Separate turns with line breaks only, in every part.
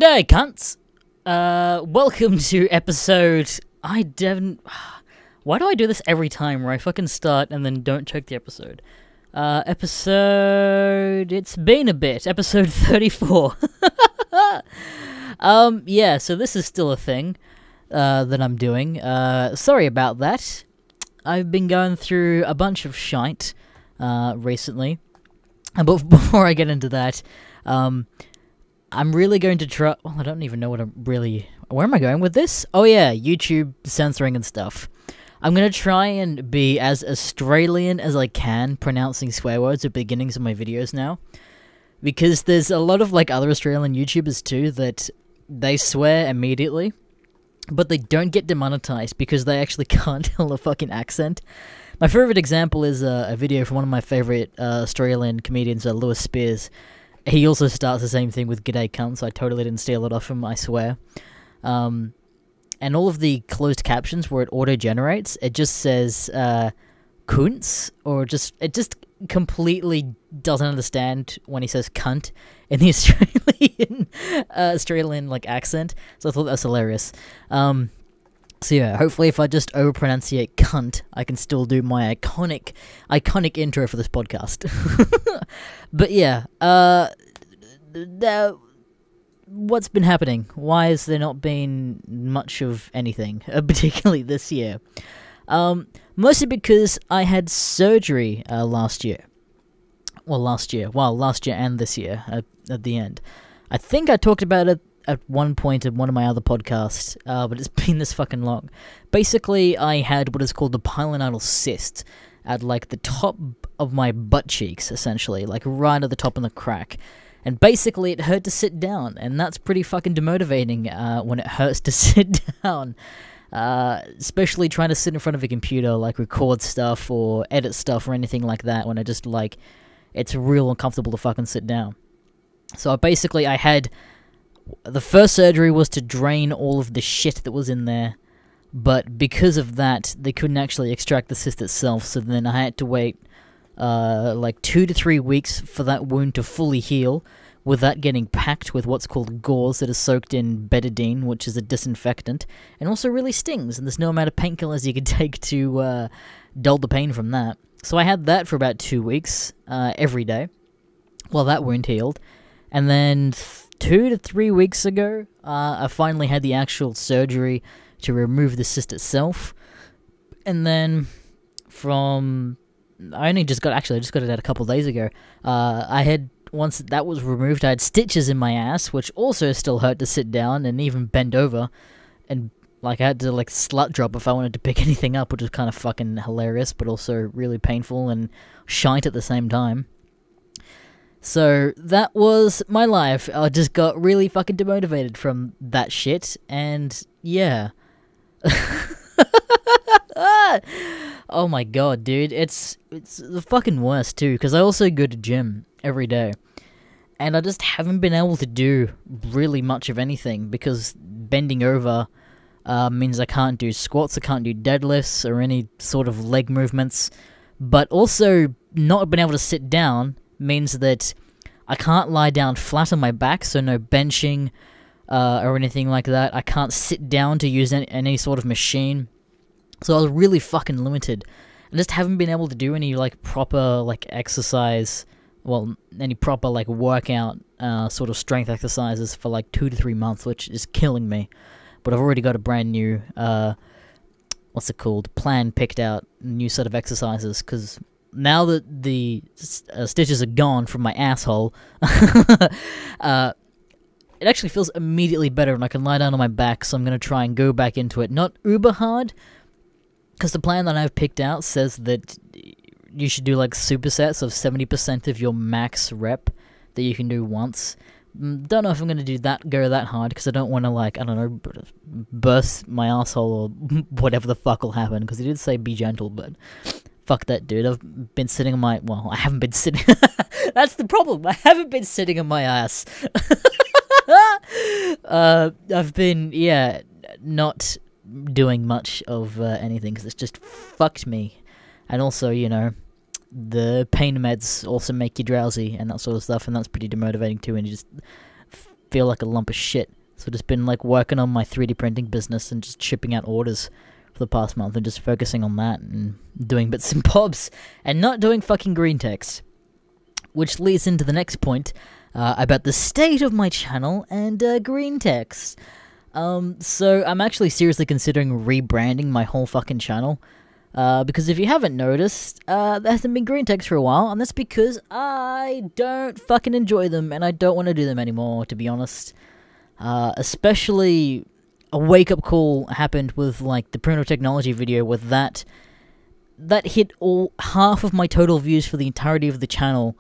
G'day, cunts! Welcome to episode... Why do I do this every time where I fucking start and then don't check the episode? It's been a bit. Episode 34. Yeah, so this is still a thing, that I'm doing. Sorry about that. I've been going through a bunch of shite, recently. But before I get into that, I'm really going to try... Well, I don't even know what I'm really... Where am I going with this? Oh yeah, YouTube censoring and stuff. I'm going to try and be as Australian as I can pronouncing swear words at the beginnings of my videos now. Because there's a lot of, like, other Australian YouTubers too that they swear immediately, but they don't get demonetized because they actually can't tell a fucking accent. My favorite example is a video from one of my favorite Australian comedians, Lewis Spears. He also starts the same thing with "G'day cunt," so I totally didn't steal it off him, I swear. And all of the closed captions where it auto-generates, it just says "kunts," or it just completely doesn't understand when he says "cunt" in the Australian like accent. So I thought that was hilarious. So yeah, hopefully if I just over-pronunciate "cunt," I can still do my iconic intro for this podcast. But yeah, what's been happening? Why has there not been much of anything, particularly this year? Mostly because I had surgery last year. Well, last year and this year at the end. I think I talked about it at one point in one of my other podcasts, but it's been this fucking long. Basically, I had what is called a pilonidal cyst at, like, the top of my butt cheeks, essentially, like, right at the top of the crack. And basically, it hurt to sit down, and that's pretty fucking demotivating when it hurts to sit down. Especially trying to sit in front of a computer, like, record stuff or edit stuff or anything like that, when I just, like, it's real uncomfortable to fucking sit down. So basically, I had... The first surgery was to drain all of the shit that was in there, but because of that, they couldn't actually extract the cyst itself, so then I had to wait, like 2 to 3 weeks for that wound to fully heal, with that getting packed with what's called gauze that is soaked in betadine, which is a disinfectant, and also really stings, and there's no amount of painkillers you can take to dull the pain from that. So I had that for about 2 weeks, every day, while that wound healed, and then 2 to 3 weeks ago, I finally had the actual surgery to remove the cyst itself, and then I just got it out a couple days ago. Once that was removed, I had stitches in my ass, which also still hurt to sit down and even bend over, and like I had to like slut drop if I wanted to pick anything up, which was kind of fucking hilarious, but also really painful and shite at the same time. So that was my life. I just got really fucking demotivated from that shit, and yeah. Oh my god, dude, it's the fucking worst too, because I also go to gym every day, and I just haven't been able to do really much of anything, because bending over means I can't do squats, I can't do deadlifts, or any sort of leg movements, but also not being able to sit down means that I can't lie down flat on my back, so no benching or anything like that. I can't sit down to use any sort of machine. So I was really fucking limited. I just haven't been able to do any, like, proper, like, exercise, well, any proper, like, workout, sort of strength exercises for, like, 2 to 3 months, which is killing me. But I've already got a brand new, what's it called, plan picked out, new set of exercises, because now that the stitches are gone from my asshole, it actually feels immediately better, and I can lie down on my back, so I'm going to try and go back into it. Not uber hard, because the plan that I've picked out says that you should do, like, supersets of 70% of your max rep that you can do once. Don't know if I'm going to go that hard, because I don't want to, like, I don't know, burst my asshole or whatever the fuck will happen, because he did say be gentle, but fuck that, dude. I've been sitting on my... Well, I haven't been sitting... That's the problem. I haven't been sitting on my ass. I've been, yeah, not doing much of anything, because it's just fucked me. And also, you know, the pain meds also make you drowsy and that sort of stuff, and that's pretty demotivating too, and you just feel like a lump of shit. So I've just been like working on my 3D printing business and just shipping out orders for the past month and just focusing on that and doing bits and bobs and not doing fucking green text. Which leads into the next point about the state of my channel and green text. So I'm actually seriously considering rebranding my whole fucking channel. Because if you haven't noticed, there hasn't been green text for a while, and that's because I don't fucking enjoy them, and I don't want to do them anymore, to be honest. Especially a wake-up call happened with, like, the primitive technology video, with that hit half of my total views for the entirety of the channel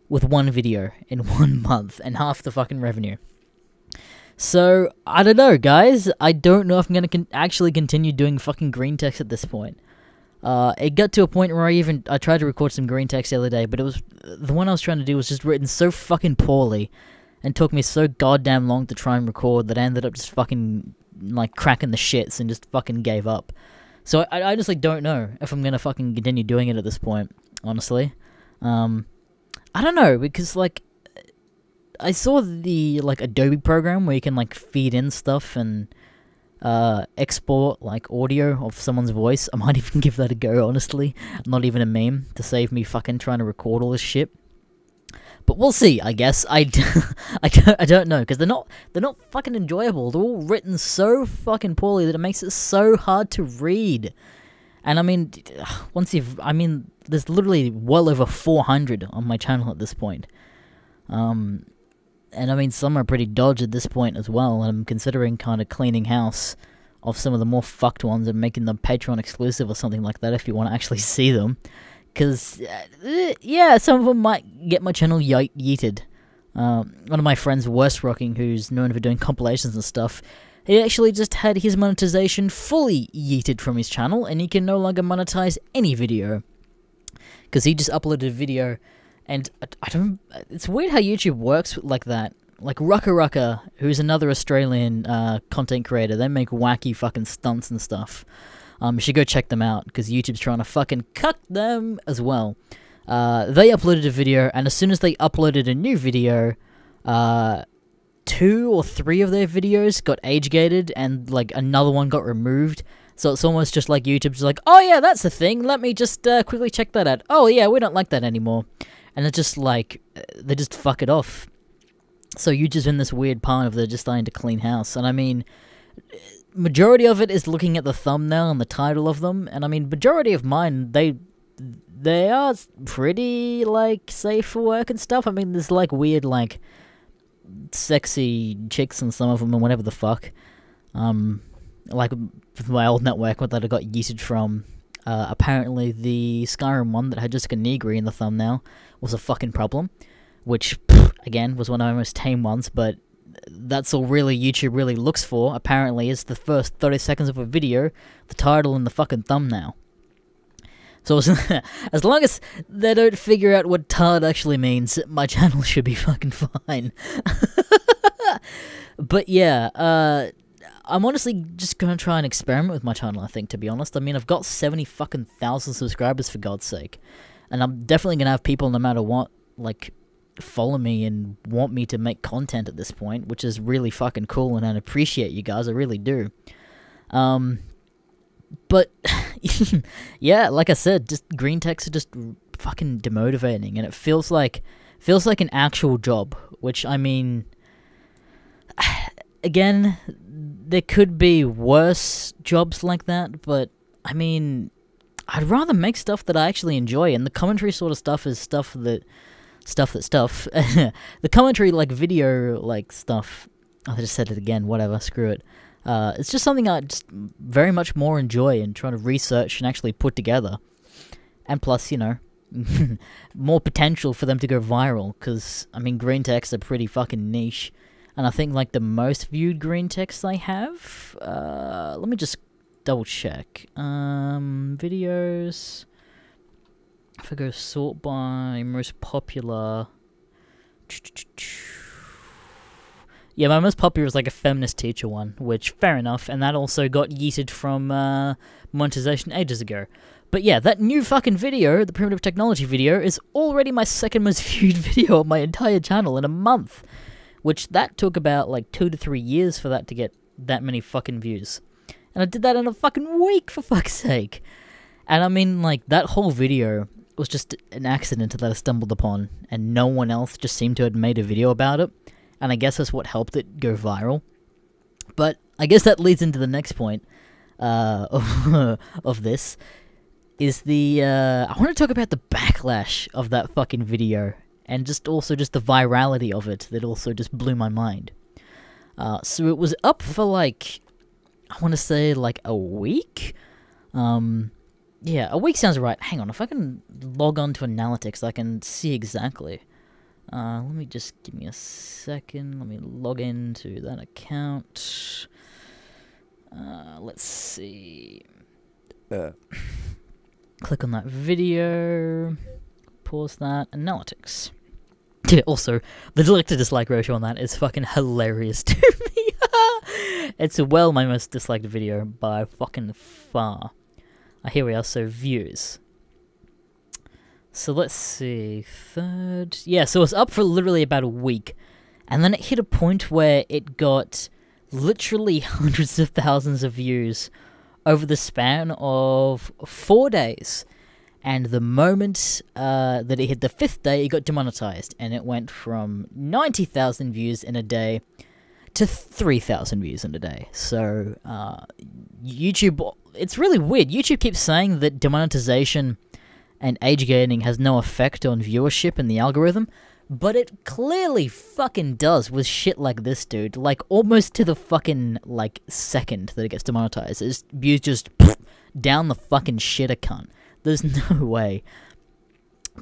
with one video in 1 month, and half the fucking revenue. So, I don't know, guys. I don't know if I'm gonna actually continue doing fucking green text at this point. It got to a point where I tried to record some green text the other day, but the one I was trying to do was just written so fucking poorly, and took me so goddamn long to try and record that I ended up just fucking, like, cracking the shits and just fucking gave up. So I just, like, don't know if I'm gonna fucking continue doing it at this point, honestly. I don't know, because, like, I saw the, like, Adobe program where you can, like, feed in stuff and export, like, audio of someone's voice. I might even give that a go, honestly. Not even a meme, to save me fucking trying to record all this shit. But we'll see, I guess. I don't know, because they're not fucking enjoyable. They're all written so fucking poorly that it makes it so hard to read. And I mean, there's literally well over 400 on my channel at this point. And I mean, some are pretty dodgy at this point as well, and I'm considering kind of cleaning house of some of the more fucked ones and making them Patreon exclusive or something like that if you want to actually see them. Because, yeah, some of them might get my channel yeeted. One of my friends, Worst Rocking, who's known for doing compilations and stuff, he actually just had his monetization fully yeeted from his channel, and he can no longer monetize any video. Because he just uploaded a video, and it's weird how YouTube works like that. Like Rucka Rucka, who's another Australian content creator, they make wacky fucking stunts and stuff. You should go check them out, because YouTube's trying to fucking cuck them as well. They uploaded a video, and as soon as they uploaded a new video, 2 or 3 of their videos got age-gated, and, like, another one got removed. So it's almost just like YouTube's like, oh yeah, that's the thing, let me just quickly check that out. Oh yeah, we don't like that anymore. And it's just like, they just fuck it off. So YouTube's in this weird part of they're just starting to clean house. And I mean, majority of it is looking at the thumbnail and the title of them. And I mean, majority of mine, they are pretty, like, safe for work and stuff. I mean, there's, like, weird, like, sexy chicks in some of them and whatever the fuck. Like, with my old network that I got yeeted from, apparently the Skyrim one that had Jessica Negri in the thumbnail was a fucking problem. Which, again, was one of my most tame ones, but that's all really YouTube really looks for, apparently, is the first 30 seconds of a video, the title and the fucking thumbnail. So as long as they don't figure out what tard actually means, my channel should be fucking fine. But yeah, I'm honestly just gonna try and experiment with my channel, I think, to be honest. I mean, I've got 70 fucking thousand subscribers, for God's sake. And I'm definitely gonna have people, no matter what, like, follow me and want me to make content at this point, which is really fucking cool, and I appreciate you guys, I really do. But, yeah, like I said, just green text are just fucking demotivating, and it feels like an actual job, which, I mean, again, there could be worse jobs like that, but, I mean, I'd rather make stuff that I actually enjoy, and the commentary sort of stuff is stuff. The commentary, like, video, like, stuff, I just said it again, whatever, screw it. It's just something I just very much more enjoy and trying to research and actually put together. And plus, you know, more potential for them to go viral, because, I mean, green texts are pretty fucking niche. And I think, like, the most viewed green texts I have, let me just double check. Videos, if I go sort by most popular, yeah, my most popular is like a feminist teacher one, which, fair enough, and that also got yeeted from monetization ages ago. But yeah, that new fucking video, the primitive technology video, is already my second most viewed video on my entire channel in a month, which that took about like 2 to 3 years for that to get that many fucking views. And I did that in a fucking week, for fuck's sake. And I mean, like, that whole video was just an accident that I stumbled upon, and no one else just seemed to have made a video about it, and I guess that's what helped it go viral. But I guess that leads into the next point of this, is the, I want to talk about the backlash of that fucking video, and just also just the virality of it that also just blew my mind. So it was up for like, I want to say like a week? Yeah, a week sounds right. Hang on, if I can log on to Analytics, I can see exactly. Let me just, give me a second, let me log into that account. Let's see. Click on that video, pause that, Analytics. Yeah, also, the like to dislike ratio on that is fucking hilarious to me. It's well my most disliked video by fucking far. Here we are, so views. So let's see, third... Yeah, so it was up for literally about a week, and then it hit a point where it got literally hundreds of thousands of views over the span of 4 days. And the moment that it hit the 5th day, it got demonetized, and it went from 90,000 views in a day to 3,000 views in a day. So, YouTube... It's really weird. YouTube keeps saying that demonetization and age gating has no effect on viewership and the algorithm, but it clearly fucking does with shit like this, dude. Like, almost to the fucking, like, second that it gets demonetized. It's views just down the fucking shitter cunt. There's no way.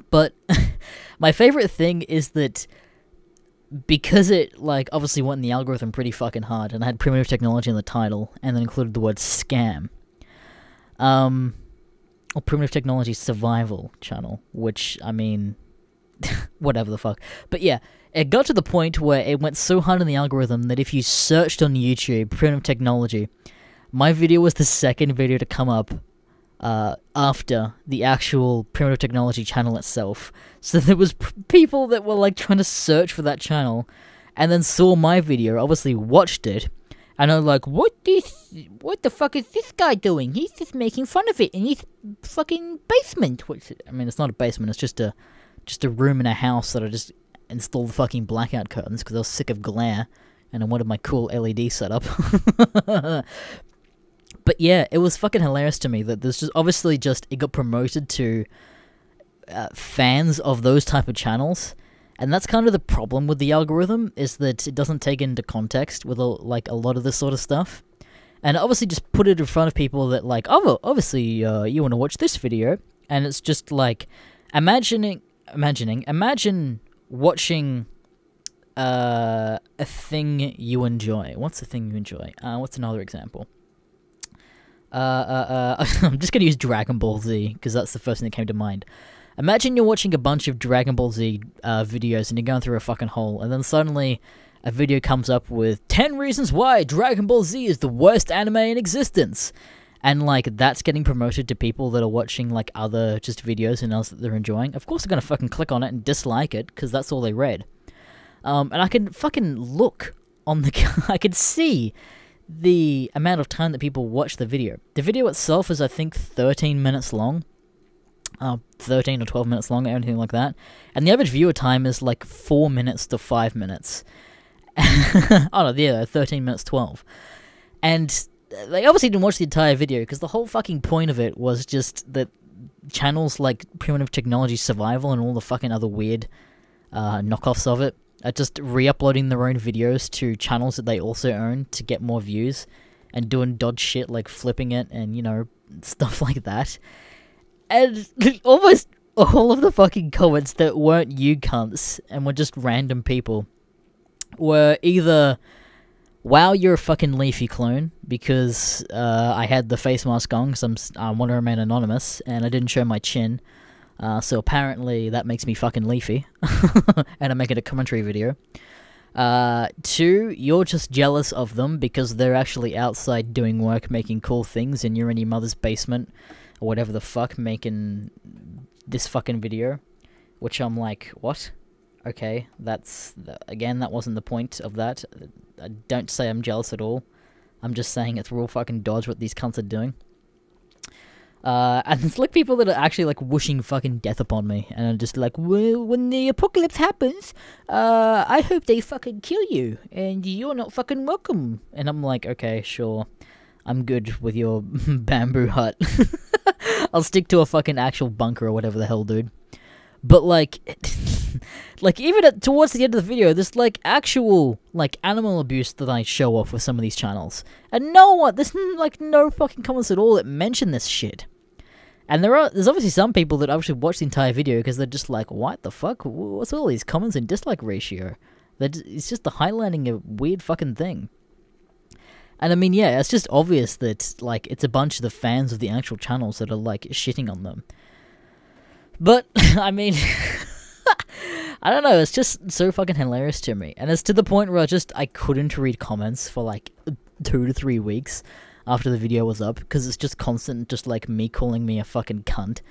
But my favorite thing is that because it, like, obviously went in the algorithm pretty fucking hard, and I had primitive technology in the title, and then included the word scam. Or primitive technology survival channel, which, I mean, whatever the fuck. But yeah, it got to the point where it went so hard in the algorithm that if you searched on YouTube, primitive technology, my video was the second video to come up after the actual primitive technology channel itself. So there was people that were like trying to search for that channel, and then saw my video, obviously watched it, and are like, what the fuck is this guy doing? He's just making fun of it in his fucking basement. I mean, it's not a basement, it's just a room in a house that I just installed fucking blackout curtains because I was sick of glare, and I wanted my cool LED setup. But yeah, it was fucking hilarious to me that there's just, obviously just, it got promoted to fans of those type of channels. And that's kind of the problem with the algorithm, is that it doesn't take into context with a lot of this sort of stuff. And obviously just put it in front of people that like, oh, well, obviously you want to watch this video. And it's just like, imagine watching a thing you enjoy. What's the thing you enjoy? What's another example? I'm just going to use Dragon Ball Z, because that's the first thing that came to mind. Imagine you're watching a bunch of Dragon Ball Z videos and you're going through a fucking hole, and then suddenly a video comes up with 10 reasons why Dragon Ball Z is the worst anime in existence. And, like, that's getting promoted to people that are watching, like, other just videos and else that they're enjoying. Of course they're going to fucking click on it and dislike it, because that's all they read. And I can fucking look on the... I could see the amount of time that people watch the video. The video itself is, I think, 13 minutes long. 13 or 12 minutes long, anything like that. And the average viewer time is like 4 minutes to 5 minutes. Oh no, yeah, 13 minutes 12. And they obviously didn't watch the entire video, because the whole fucking point of it was just that channels like Primitive Technology Survival and all the fucking other weird knockoffs of it are just re-uploading their own videos to channels that they also own to get more views, and doing dodge shit like flipping it and, you know, stuff like that. And almost all of the fucking comments that weren't you cunts and were just random people were either, wow, you're a fucking Leafy clone, because I had the face mask on because I want to remain anonymous, and I didn't show my chin, so apparently that makes me fucking Leafy, and I'm making a commentary video. 2, you're just jealous of them because they're actually outside doing work, making cool things, and you're in your mother's basement, or whatever the fuck, making this fucking video, which I'm like, what? Okay, again, that wasn't the point of that. Don't say I'm jealous at all. I'm just saying it's real fucking dodge what these cunts are doing. And it's like people that are actually like wishing fucking death upon me, and I'm just like, well, when the apocalypse happens, I hope they fucking kill you, and you're not fucking welcome. And I'm like, okay, sure, I'm good with your bamboo hut. I'll stick to a fucking actual bunker or whatever the hell, dude. But like, like even towards the end of the video, there's like actual like animal abuse that I show off with some of these channels, and there's like no fucking comments at all that mention this shit. And there's obviously some people that actually watch the entire video because they're just like, what the fuck? What's all these comments and dislike ratio? It's just the highlighting a weird fucking thing. And I mean, yeah, it's just obvious that like it's a bunch of the fans of the actual channels that are like shitting on them. But I mean, I don't know. It's just so fucking hilarious to me, and it's to the point where I couldn't read comments for like 2 to 3 weeks after the video was up, because it's just constant, just like me calling me a fucking cunt.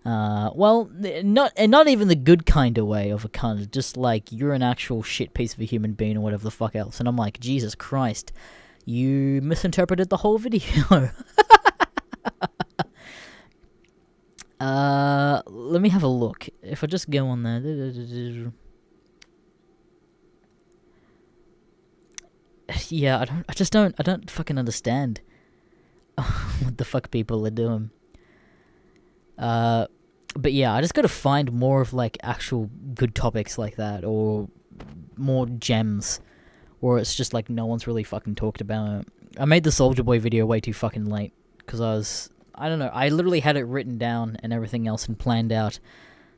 Well, not even the good kind of way of a cunt, just like you're an actual shit piece of a human being or whatever the fuck else. And I'm like, Jesus Christ, you misinterpreted the whole video. Let me have a look. If I just go on there. Yeah, I don't fucking understand what the fuck people are doing. But yeah, I just gotta find more of like actual good topics like that, or more gems, or it's just like no one's really fucking talked about it. I made the Soulja Boy video way too fucking late, because I don't know, I literally had it written down and everything else and planned out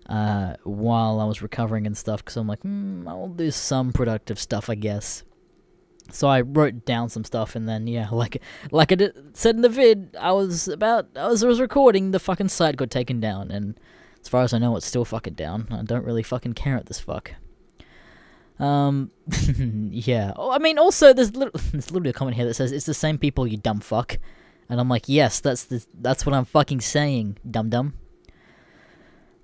while I was recovering and stuff, because I'm like, I'll do some productive stuff, I guess. So I wrote down some stuff, and then, yeah, like I said in the vid, I was recording, the fucking site got taken down, and as far as I know, it's still fucking down. I don't really fucking care at this fuck. Yeah. Oh, I mean, also, there's literally a comment here that says, it's the same people, you dumb fuck. And I'm like, yes, that's what I'm fucking saying, dum-dum.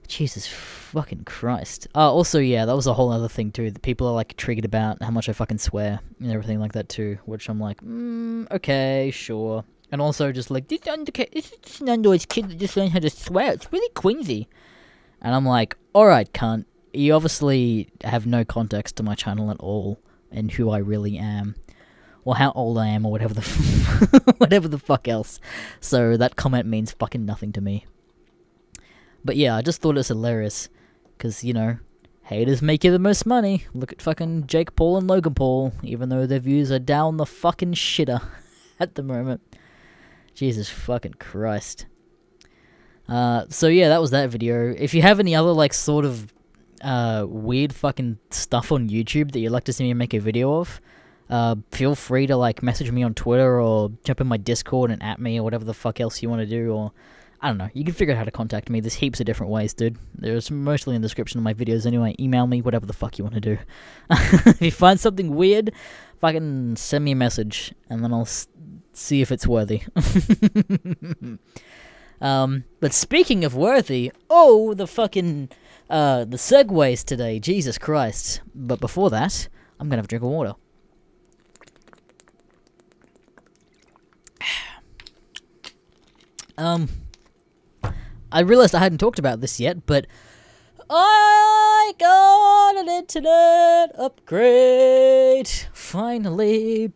Jesus fucking Christ. Also, yeah, that was a whole other thing too. The people are like triggered about how much I fucking swear and everything like that too, which I'm like, okay, sure. And also just like, this is an underage kid that just learned how to swear. It's really cringy. And I'm like, alright, cunt. You obviously have no context to my channel at all and who I really am. Or how old I am, or whatever the whatever the fuck else. So that comment means fucking nothing to me. But yeah, I just thought it's hilarious, because, you know, haters make you the most money. Look at fucking Jake Paul and Logan Paul, even though their views are down the fucking shitter at the moment. Jesus fucking Christ. So yeah, that was that video. If you have any other, like, sort of weird fucking stuff on YouTube that you'd like to see me make a video of, feel free to, like, message me on Twitter, or jump in my Discord and at me, or whatever the fuck else you want to do, or I don't know, you can figure out how to contact me. There's heaps of different ways, dude. There's mostly in the description of my videos anyway. Email me, whatever the fuck you want to do. If you find something weird, fucking send me a message, and then I'll see if it's worthy. But speaking of worthy, the fucking, the segues today, Jesus Christ. But before that, I'm gonna have a drink of water. I realized I hadn't talked about this yet, but I got an internet upgrade, finally.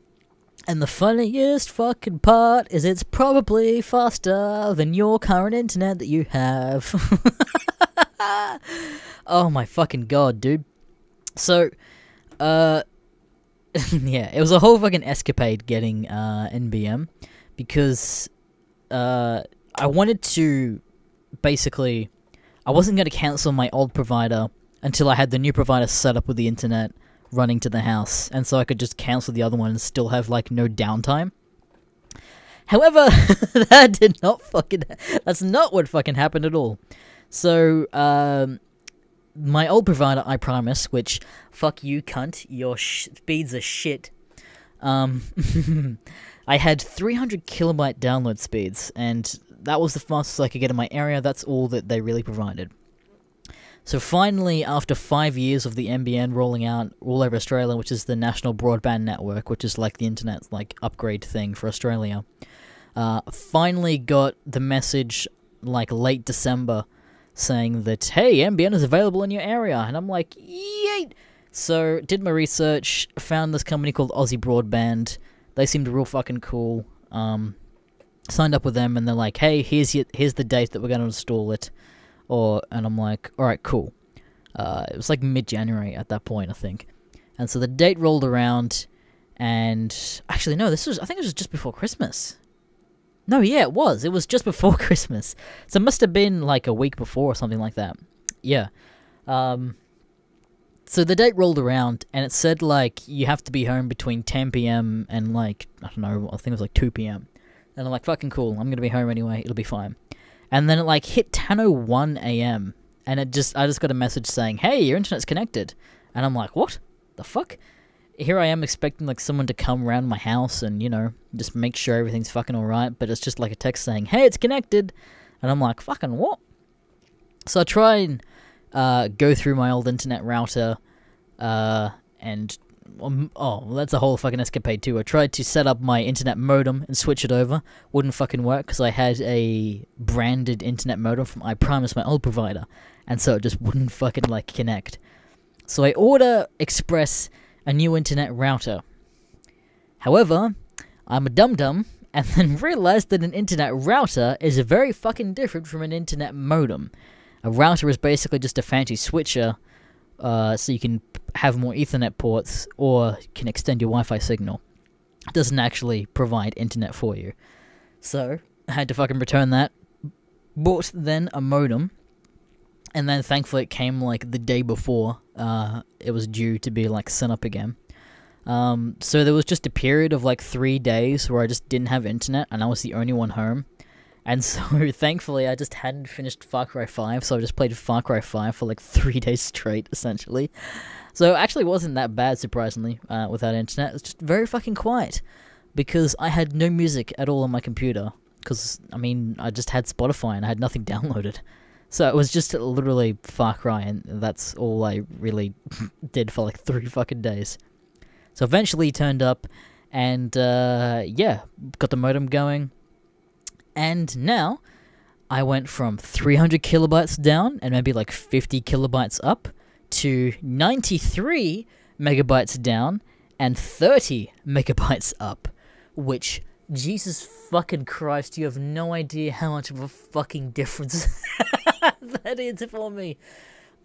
And the funniest fucking part is it's probably faster than your current internet that you have. Oh my fucking god, dude. So, yeah, it was a whole fucking escapade getting NBM, because I wanted to, basically, I wasn't going to cancel my old provider until I had the new provider set up with the internet running to the house, and so I could just cancel the other one and still have, like, no downtime. However, that's not what fucking happened at all. So, my old provider, I promise, which, fuck you, cunt, your speeds are shit, I had 300 kilobyte download speeds, and that was the fastest I could get in my area. That's all that they really provided. So finally, after 5 years of the NBN rolling out all over Australia, which is the National Broadband Network, which is like the internet's like upgrade thing for Australia, finally got the message like late December saying that, hey, NBN is available in your area. And I'm like, yay! So did my research, found this company called Aussie Broadband. They seemed real fucking cool. Signed up with them, and they're like, hey, here's the date that we're going to install it. And I'm like, alright, cool. It was like mid-January at that point, I think. And so the date rolled around, and actually, no, I think it was just before Christmas. No, yeah, it was. It was just before Christmas. So it must have been like a week before or something like that. Yeah. So the date rolled around, and it said, like, you have to be home between 10 p.m. and, like, I don't know, I think it was like 2 p.m. And I'm like, fucking cool, I'm gonna be home anyway, it'll be fine. And then it, like, hit 10:01 a.m., and I just got a message saying, hey, your internet's connected. And I'm like, what? The fuck? Here I am expecting, like, someone to come around my house and, you know, just make sure everything's fucking alright, but it's just, like, a text saying, hey, it's connected. And I'm like, fucking what? So I try and go through my old internet router, and that's a whole fucking escapade too. I tried to set up my internet modem and switch it over. Wouldn't fucking work because I had a branded internet modem from iPrimus, my old provider, and so it just wouldn't fucking like connect. So I order express a new internet router. However, I'm a dum-dum and then realized that an internet router is very fucking different from an internet modem. A router is basically just a fancy switcher, so you can have more Ethernet ports, or can extend your Wi-Fi signal. It doesn't actually provide internet for you. So, I had to fucking return that. Bought then a modem, and then thankfully it came like the day before it was due to be like sent up again. So there was just a period of like 3 days where I just didn't have internet, and I was the only one home. And so, thankfully, I just hadn't finished Far Cry 5, so I just played Far Cry 5 for like 3 days straight, essentially. So it actually wasn't that bad, surprisingly, without internet. It was just very fucking quiet, because I had no music at all on my computer, because, I mean, I just had Spotify and I had nothing downloaded. So it was just literally Far Cry, and that's all I really did for like 3 fucking days. So eventually he turned up, and yeah, got the modem going. And now, I went from 300 kilobytes down, and maybe like 50 kilobytes up, to 93 megabytes down, and 30 megabytes up. Which, Jesus fucking Christ, you have no idea how much of a fucking difference that is for me.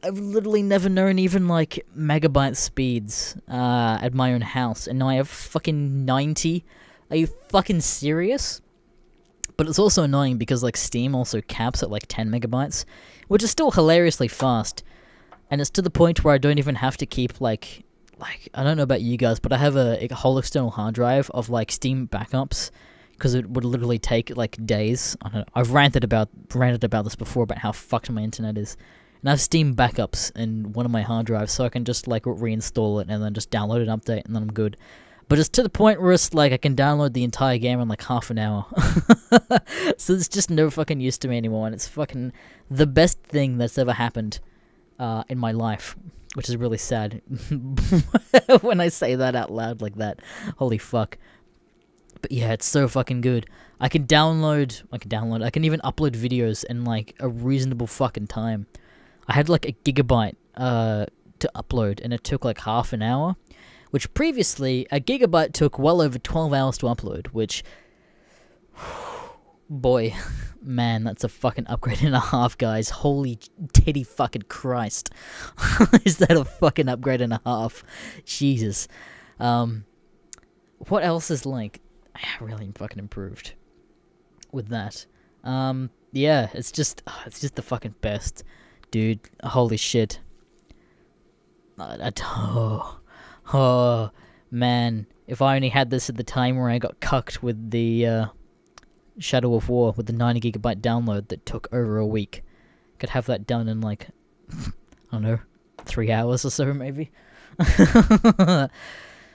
I've literally never known even like megabyte speeds at my own house, and now I have fucking 90. Are you fucking serious? But it's also annoying because like Steam also caps at like 10 megabytes, which is still hilariously fast. And it's to the point where I don't even have to keep like I don't know about you guys, but I have a whole external hard drive of like Steam backups, because it would literally take like days. I don't know. I've ranted about this before about how fucked my internet is. And I have Steam backups in one of my hard drives, so I can just like reinstall it and then just download an update, and then I'm good. But it's to the point where it's like I can download the entire game in like half an hour. So it's just no fucking use to me anymore, and it's fucking the best thing that's ever happened in my life, which is really sad when I say that out loud like that. Holy fuck. But yeah, it's so fucking good. I can even upload videos in like a reasonable fucking time. I had like a gigabyte to upload, and it took like half an hour. Which previously, a gigabyte took well over 12 hours to upload, which, boy, man, that's a fucking upgrade and a half, guys. Holy titty fucking Christ. Is that a fucking upgrade and a half? Jesus. What else is like, really fucking improved with that? Yeah, it's just the fucking best, dude. Holy shit. Oh, man. If I only had this at the time where I got cucked with the Shadow of War with the 90 gigabyte download that took over a week. Could have that done in like, I don't know, 3 hours or so maybe.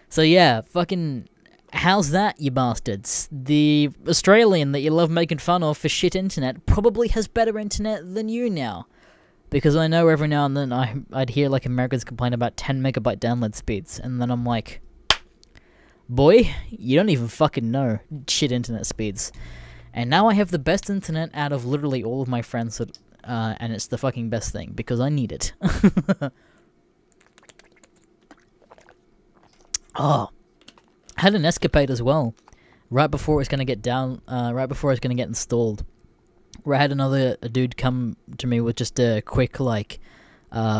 So yeah, fucking, how's that, you bastards? The Australian that you love making fun of for shit internet probably has better internet than you now. Because I know every now and then I'd hear like Americans complain about 10 megabyte download speeds, and then I'm like, boy, you don't even fucking know shit internet speeds. And now I have the best internet out of literally all of my friends, and it's the fucking best thing, because I need it. Oh, I had an escapade as well, right before it was gonna get right before it was gonna get installed, where I had a dude come to me with just a quick, like,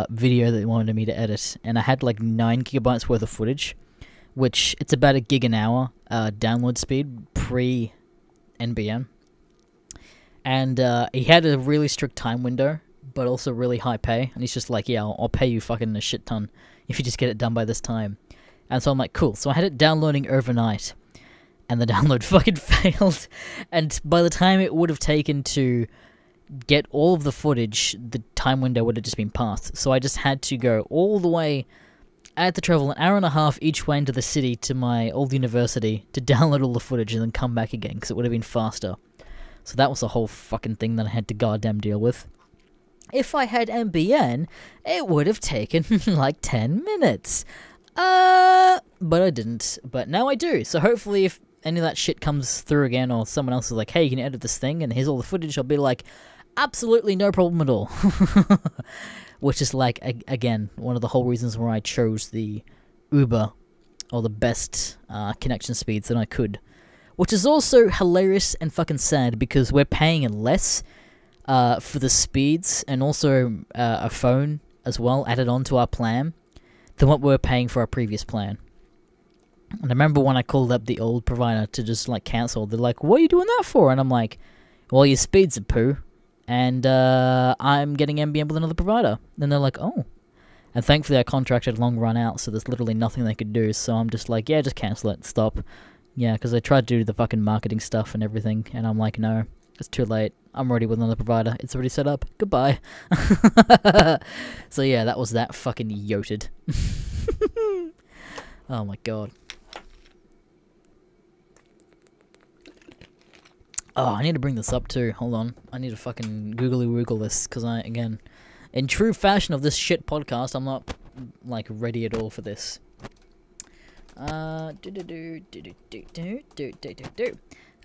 video that he wanted me to edit, and I had, like, 9 gigabytes worth of footage, which, it's about a gig an hour, download speed, pre-NBN, and, he had a really strict time window, but also really high pay, and he's just like, yeah, I'll pay you fucking a shit ton if you just get it done by this time. And so I'm like, cool. So I had it downloading overnight, and the download fucking failed. And by the time it would have taken to get all of the footage, the time window would have just been passed. So I just had to go all the way. I had to travel an hour and a half each way into the city to my old university to download all the footage and then come back again, because it would have been faster. So that was the whole fucking thing that I had to goddamn deal with. If I had NBN, it would have taken like 10 minutes. But I didn't. But now I do. So hopefully if any of that shit comes through again, or someone else is like, hey, you can edit this thing, and here's all the footage, I'll be like, absolutely no problem at all. Which is like, again, one of the whole reasons why I chose the Uber, or the best connection speeds that I could. Which is also hilarious and fucking sad, because we're paying less for the speeds, and also a phone as well added on to our plan, than what we were paying for our previous plan. And I remember when I called up the old provider to just, like, cancel, they're like, what are you doing that for? And I'm like, well, your speeds are poo, and I'm getting NBN with another provider. And they're like, oh. And thankfully our contract had long run out, so there's literally nothing they could do, so I'm just like, yeah, just cancel it, stop. Yeah, because I tried to do the fucking marketing stuff and everything, and I'm like, no, it's too late. I'm already with another provider. It's already set up. Goodbye. So yeah, that was that fucking yoted. Oh my god. Oh, I need to bring this up too. Hold on. I need to fucking googly woogle this, because again, in true fashion of this shit podcast, I'm not, like, ready at all for this.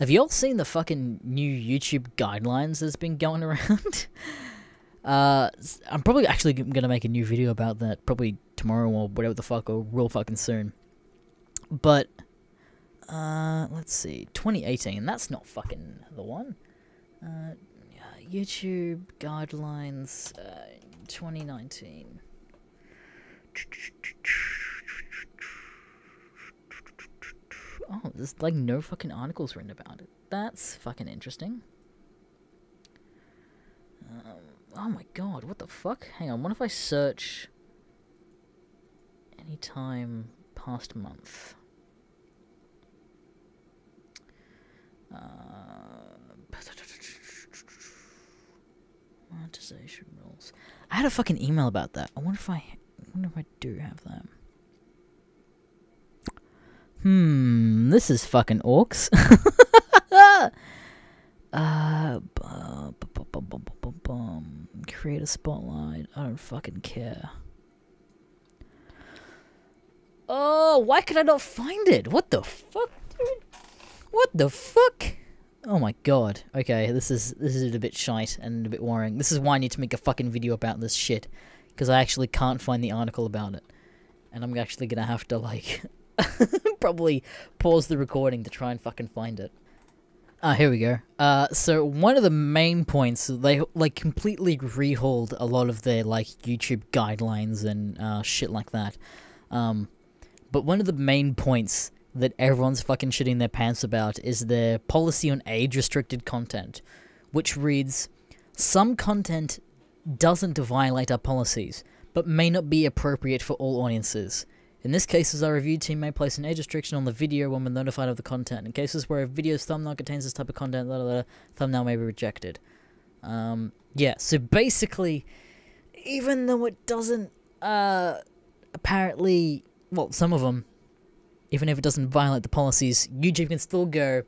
Have you all seen the fucking new YouTube guidelines that's been going around? I'm probably actually gonna make a new video about that, probably tomorrow or whatever the fuck, or real fucking soon. But, let's see, 2018, that's not fucking the one. YouTube guidelines, 2019. Oh, there's like no fucking articles written about it. That's fucking interesting. Oh my god, what the fuck? Hang on, what if I search anytime past month? Monetization rules. I had a fucking email about that. I wonder if I do have that. This is fucking orcs. Create a spotlight. I don't fucking care. Oh, why could I not find it? What the fuck, dude? What the fuck? Oh my god. Okay, this is a bit shite and a bit worrying. This is why I need to make a fucking video about this shit, because I actually can't find the article about it, and I'm actually gonna have to, like, probably pause the recording to try and fucking find it. Here we go. So one of the main points, they, like, completely rehauled a lot of their, like, YouTube guidelines and, shit like that. But one of the main points that everyone's fucking shitting their pants about is their policy on age-restricted content, which reads, some content doesn't violate our policies, but may not be appropriate for all audiences. In this case, our review team may place an age restriction on the video when we're notified of the content. In cases where a video's thumbnail contains this type of content, thumbnail may be rejected. Yeah, so basically, even though it doesn't, apparently, well, some of them, even if it doesn't violate the policies, YouTube can still go,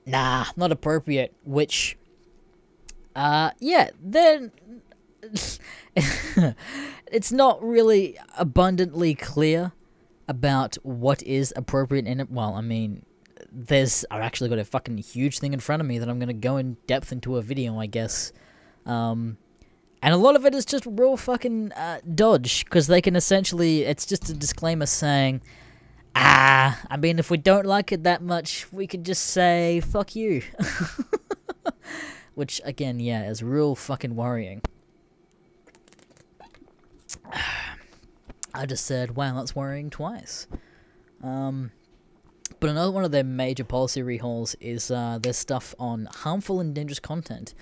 nah, not appropriate, which, yeah, then it's not really abundantly clear about what is appropriate in it. Well, I mean, I've actually got a fucking huge thing in front of me that I'm going to go in depth into a video, I guess. And a lot of it is just real fucking dodge, because they can essentially, it's just a disclaimer saying, I mean, if we don't like it that much, we could just say, fuck you. Which, again, yeah, is real fucking worrying. I just said, wow, that's worrying twice. But another one of their major policy rehauls is their stuff on harmful and dangerous content,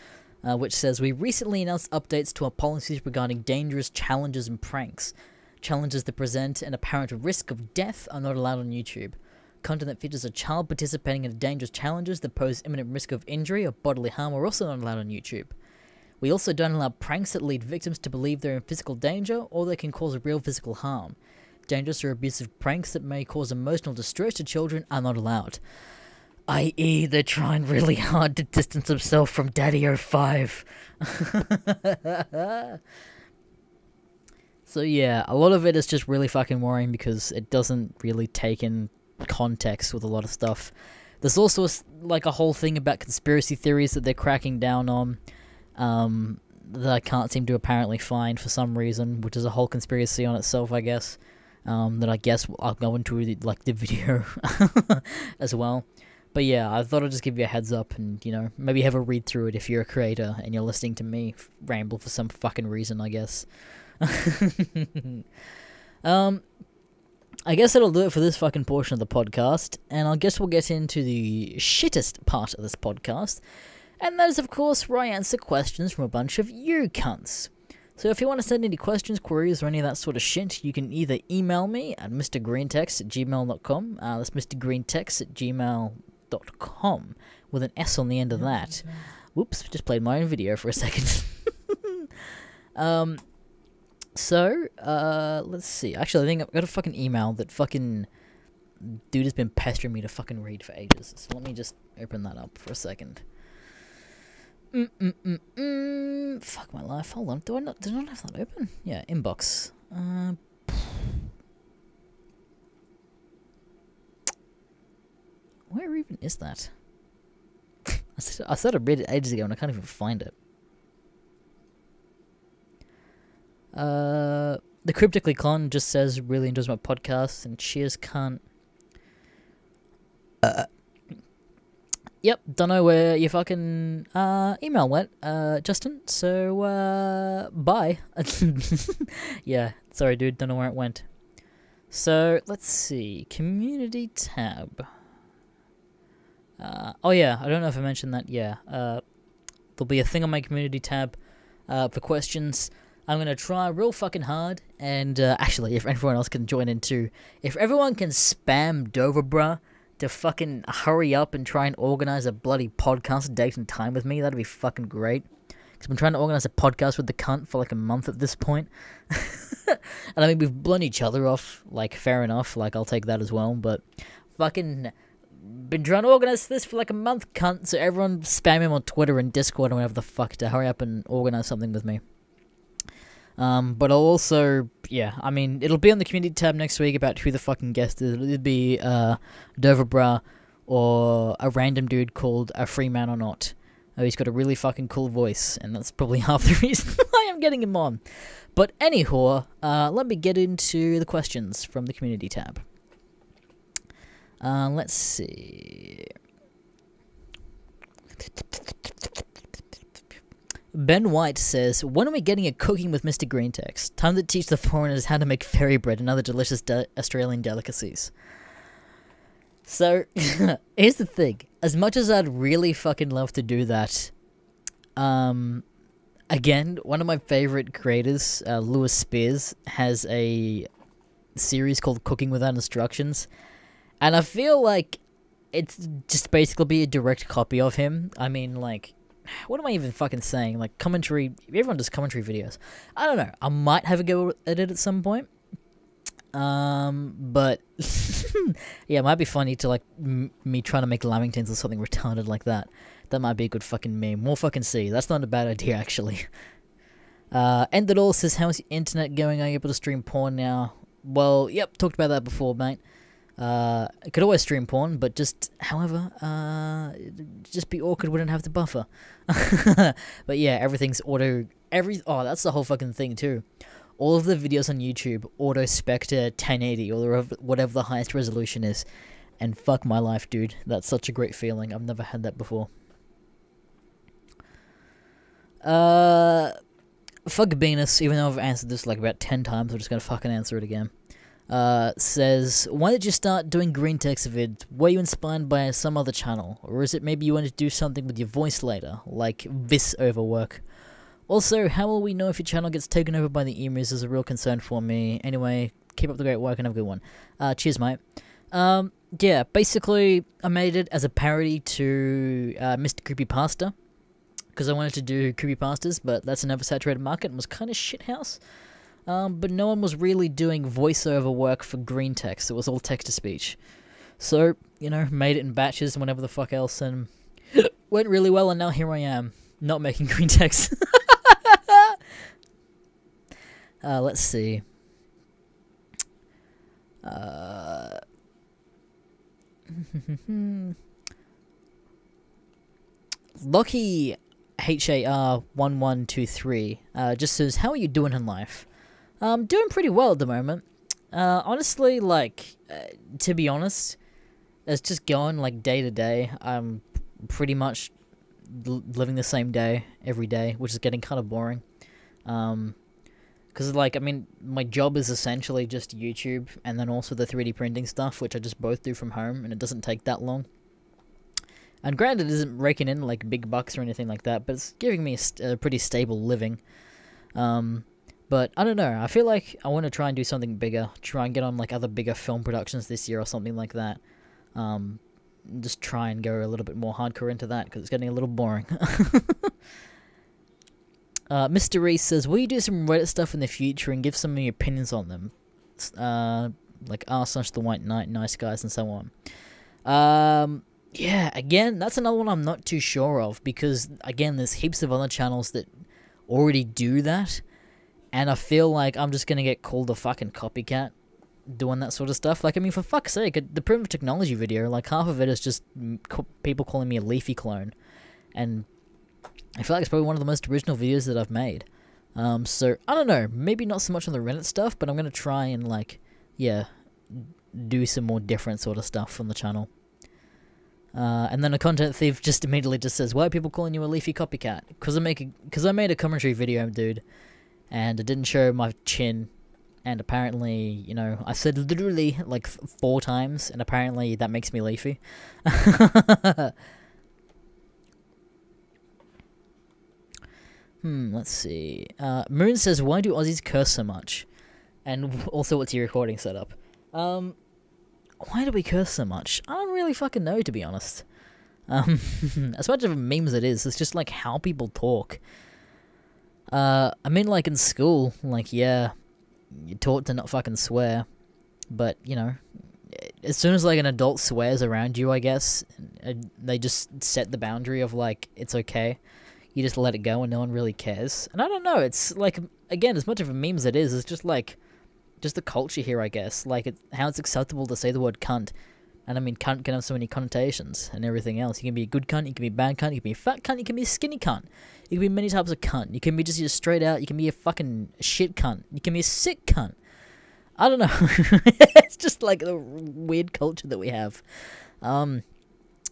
which says, we recently announced updates to our policies regarding dangerous challenges and pranks. Challenges that present an apparent risk of death are not allowed on YouTube. Content that features a child participating in dangerous challenges that pose imminent risk of injury or bodily harm are also not allowed on YouTube. We also don't allow pranks that lead victims to believe they're in physical danger or that can cause real physical harm. Dangerous or abusive pranks that may cause emotional distress to children are not allowed. I.e., they're trying really hard to distance themselves from Daddy 05. So yeah, a lot of it is just really fucking worrying because it doesn't really take in context with a lot of stuff. There's also like a whole thing about conspiracy theories that they're cracking down on, that I can't seem to apparently find for some reason, which is a whole conspiracy on itself, I guess. That I guess I'll go into the video as well. But yeah, I thought I'd just give you a heads up and, you know, maybe have a read through it if you're a creator and you're listening to me ramble for some fucking reason, I guess. I guess that'll do it for this fucking portion of the podcast, and I guess we'll get into the shittest part of this podcast, and that is, of course, where I answer questions from a bunch of you cunts. So if you want to send any questions, queries, or any of that sort of shit, you can either email me at mrgreentext@gmail.com, that's mrgreentext@gmail.com, with an S on the end of that. Whoops, just played my own video for a second. So, let's see. Actually, I think I've got a fucking email that fucking dude has been pestering me to fucking read for ages. So let me just open that up for a second. Fuck my life. Hold on. Do I not have that open? Yeah, inbox. Where even is that? I said I read it ages ago and I can't even find it. The Cryptically Con just says, really enjoys my podcast, and cheers, cunt. Yep, don't know where your fucking, email went, Justin, so, bye. Yeah, sorry, dude, don't know where it went. So, let's see, community tab. Oh yeah, I don't know if I mentioned that, yeah, there'll be a thing on my community tab, for questions. I'm going to try real fucking hard, and actually, if everyone else can join in too, if everyone can spam Dover bruh to fucking hurry up and try and organize a bloody podcast date and time with me, that'd be fucking great. Because I've been trying to organize a podcast with the cunt for like a month at this point. And I mean, we've blown each other off, like, fair enough, like, I'll take that as well, but fucking been trying to organize this for like a month, cunt, so everyone spam him on Twitter and Discord and whatever the fuck to hurry up and organize something with me. But I'll also, yeah, I mean, it'll be on the community tab next week about who the fucking guest is. It'll either be, Dover bruh or a random dude called a Free Man or Not. He's got a really fucking cool voice, and that's probably half the reason why I'm getting him on. But anyhow, let me get into the questions from the community tab. Let's see. Ben White says, when are we getting a Cooking with Mr. Greentext? Time to teach the foreigners how to make fairy bread and other delicious Australian delicacies. So, here's the thing. As much as I'd really fucking love to do that, again, one of my favorite creators, Lewis Spears, has a series called Cooking Without Instructions, and I feel like it's just basically be a direct copy of him. I mean, like, what am I even fucking saying? Like, commentary, everyone does commentary videos. I don't know, I might have a go at it at some point. But, yeah, it might be funny to, like, me trying to make lamingtons or something retarded like that. That might be a good fucking meme. We'll fucking see. That's not a bad idea, actually. End it all says, how's your internet going? Are you able to stream porn now? Well, yep, talked about that before, mate. I could always stream porn, but however, just be awkward, wouldn't have to buffer. But yeah, everything's oh, that's the whole fucking thing too. All of the videos on YouTube auto-spec to 1080 or whatever the highest resolution is. And fuck my life, dude. That's such a great feeling. I've never had that before. Fuck Venus, even though I've answered this like about 10 times, I'm just gonna fucking answer it again. Says, why did you start doing green text vids? Were you inspired by some other channel? Or is it maybe you wanted to do something with your voice later, like this overwork? Also, how will we know if your channel gets taken over by the emus is a real concern for me. Anyway, keep up the great work and have a good one. Cheers, mate. Yeah, basically, I made it as a parody to Mr. Creepypasta, because I wanted to do creepypastas, but that's an oversaturated market and was kind of shithouse. But no one was really doing voiceover work for green text. It was all text-to-speech. So, you know, made it in batches and whatever the fuck else, and went really well, and now here I am, not making green text. Let's see. Lucky HAR1123 just says, how are you doing in life? Doing pretty well at the moment. Honestly, like, to be honest, it's just going, like, day to day. I'm pretty much living the same day every day, which is getting kind of boring. Because, like, I mean, my job is essentially just YouTube, and then also the 3D printing stuff, which I just both do from home, and it doesn't take that long. And granted, it isn't raking in, like, big bucks or anything like that, but it's giving me a pretty stable living. But, I don't know, I feel like I want to try and do something bigger, try and get on, like, other bigger film productions this year or something like that. Just try and go a little bit more hardcore into that, because it's getting a little boring. Mr. Reese says, will you do some Reddit stuff in the future and give some of your opinions on them? Like r/the White Knight, Nice Guys, and so on. Yeah, again, that's another one I'm not too sure of, because, again, there's heaps of other channels that already do that, and I feel like I'm just gonna get called a fucking copycat doing that sort of stuff. Like, I mean, for fuck's sake, the Primitive Technology video, like, half of it is just people calling me a Leafy clone, and I feel like it's probably one of the most original videos that I've made. So, I don't know, maybe not so much on the Reddit stuff, but I'm gonna try and, like, yeah, do some more different sort of stuff on the channel. And then a content thief just immediately just says, why are people calling you a Leafy copycat? Because I made a commentary video, dude, and it didn't show my chin, and apparently, you know, I said literally, like, 4 times, and apparently that makes me Leafy. Let's see. Moon says, why do Aussies curse so much? And also, what's your recording setup? Why do we curse so much? I don't really fucking know, to be honest. As much of a meme as it is, it's just, like, how people talk. I mean, like, in school, like, yeah, you're taught to not fucking swear, but, you know, as soon as, like, an adult swears around you, I guess, they just set the boundary of, like, it's okay. You just let it go and no one really cares. And I don't know, it's, like, again, as much of a meme as it is, it's just, like, just the culture here, I guess. Like, how it's acceptable to say the word cunt. And I mean, cunt can have so many connotations and everything else. You can be a good cunt, you can be a bad cunt, you can be a fat cunt, you can be a skinny cunt. You can be many types of cunt. You can be just a straight out, you can be a fucking shit cunt. You can be a sick cunt. I don't know. It's just like the weird culture that we have.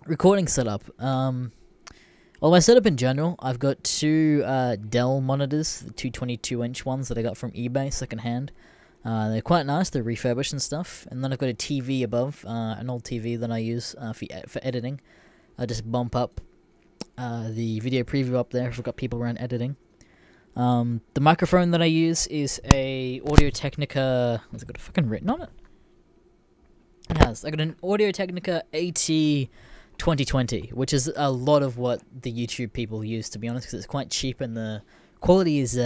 Recording setup. Well, my setup in general, I've got 2 Dell monitors, the 222-inch ones that I got from eBay secondhand. They're quite nice, they're refurbished and stuff. And then I've got a TV above, an old TV that I use for editing. I just bump up the video preview up there if I've got people around editing. The microphone that I use is a Audio-Technica... Has it got a fucking written on it? It has. I got an Audio-Technica AT2020, which is a lot of what the YouTube people use, to be honest, because it's quite cheap and the quality is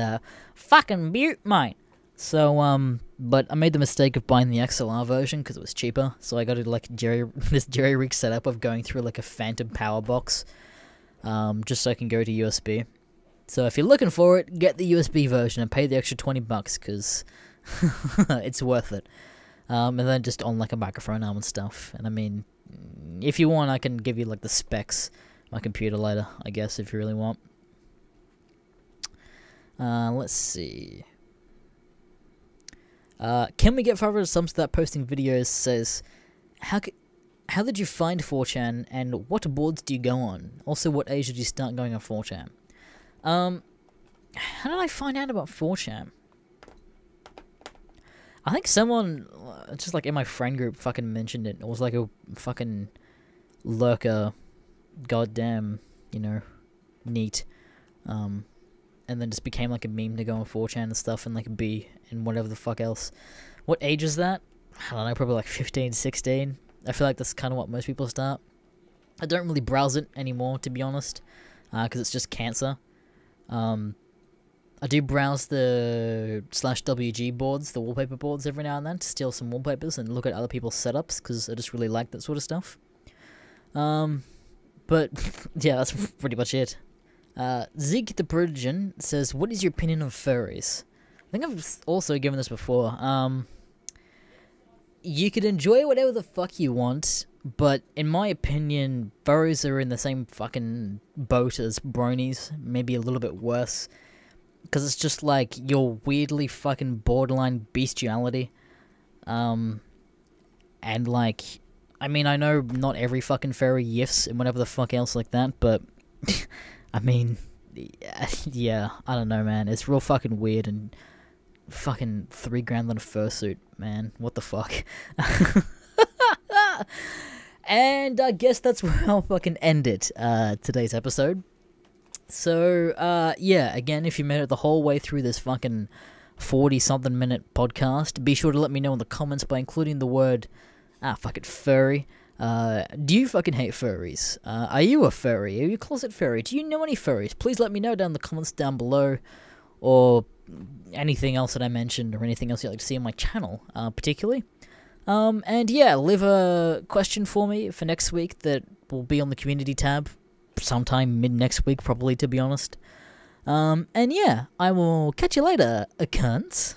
fucking beaut, mate. So, but I made the mistake of buying the XLR version because it was cheaper, so I got to, like, this jerry-rig setup of going through, like, a phantom power box, just so I can go to USB. So if you're looking for it, get the USB version and pay the extra $20 because it's worth it. And then just on like a microphone arm and stuff. And I mean, if you want, I can give you like the specs of my computer later, I guess, if you really want. Let's see. Can we get 500 subs to that posting videos? Says, how did you find 4chan and what boards do you go on? Also, what age did you start going on 4chan? How did I find out about 4chan? I think someone, just like in my friend group, fucking mentioned it. It was like a fucking lurker, goddamn, you know, neat. And then just became like a meme to go on 4chan and stuff, and like a B and whatever the fuck else. What age is that? I don't know, probably like 15, 16. I feel like that's kind of what most people start. I don't really browse it anymore, to be honest, because it's just cancer. I do browse the /WG boards, the wallpaper boards, every now and then to steal some wallpapers and look at other people's setups, because I just really like that sort of stuff. But, yeah, that's pretty much it. Zig the Prodigen says, what is your opinion of furries? I think I've also given this before. You could enjoy whatever the fuck you want, but in my opinion, furries are in the same fucking boat as bronies, maybe a little bit worse. Because it's just like your weirdly fucking borderline bestiality. And like, I mean, I know not every fucking furry yiffs and whatever the fuck else like that, but I mean, yeah, I don't know, man. It's real fucking weird and fucking $3,000 on a fursuit, man. What the fuck? And I guess that's where I'll fucking end it, today's episode. So, yeah, again, if you made it the whole way through this fucking 40-something minute podcast, be sure to let me know in the comments by including the word, fucking furry. Do you fucking hate furries? Are you a furry? Are you a closet furry? Do you know any furries? Please let me know down in the comments down below, or anything else that I mentioned, or anything else you'd like to see on my channel, particularly. And yeah, leave a question for me for next week that will be on the community tab sometime mid-next week, probably, to be honest. And yeah, I will catch you later, cunts.